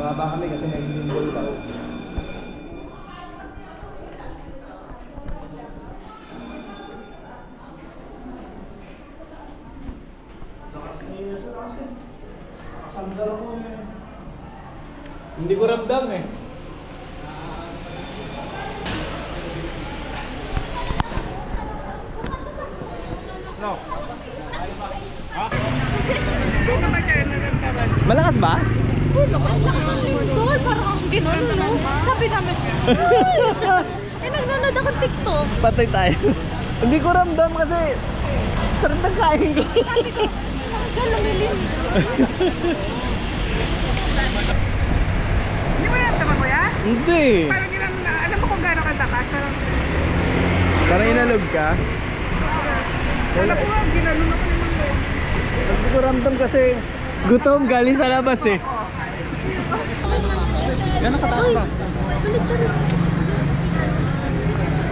Bumaba kami kasi may lindol daw. Hindi ko ramdam eh. No. Malakas ba? Uy, lakas tol, parang akong gano'n, no? Sabi namin, nagnonood akong TikTok. Patay tayo. Hindi ko ramdam kasi sarap ng kain ko. Sabi ko, lumilin. Hindi mo yan tama kuya? Hindi. Parang yun alam mo kung gano'n katakas. Parang inalog ka. Alam ko nga, ginano na ko naman ko. Hindi ko ramdam kasi gutom galing sa labas eh. Gano'n kataas ba?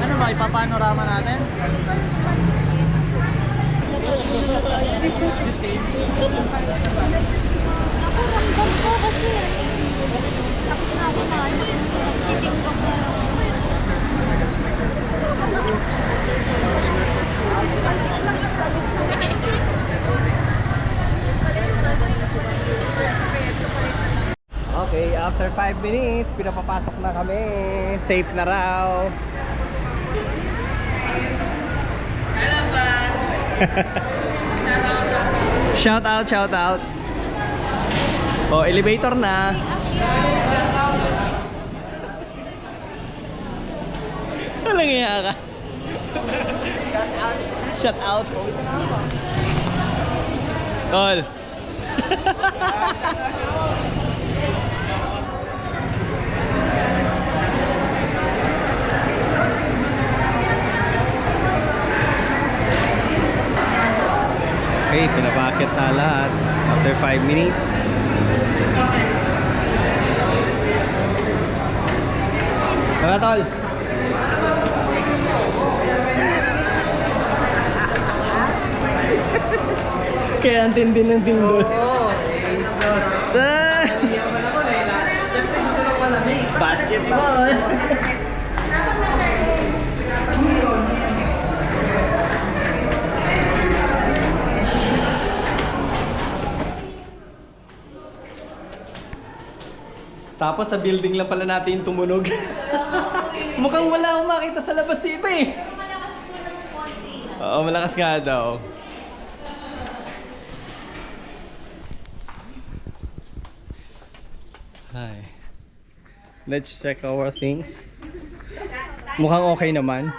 Ano ba, ipapanorama natin? Ako, ramdam ko kasi. Tapos na ako na, titiktok ko. Okay, after 5 minutes, pinapapasok na kami. Safe na raw. Shout out, shout out. Oh, elevator na. Walang iya ka. Shout out. Tol. Okay, pinapakit na lahat after 5 minutes. Tara, tol. Kaya ang tindi ng tindol. Oo, Jesus. Sas! Siyempre gusto ng malamig. Basketball. Tapos sa building lang pala natin tumunog. Mukhang wala akong makita sa labas si iba eh. Oo, malakas nga daw. Hi. Let's check our things. Mukhang okay naman.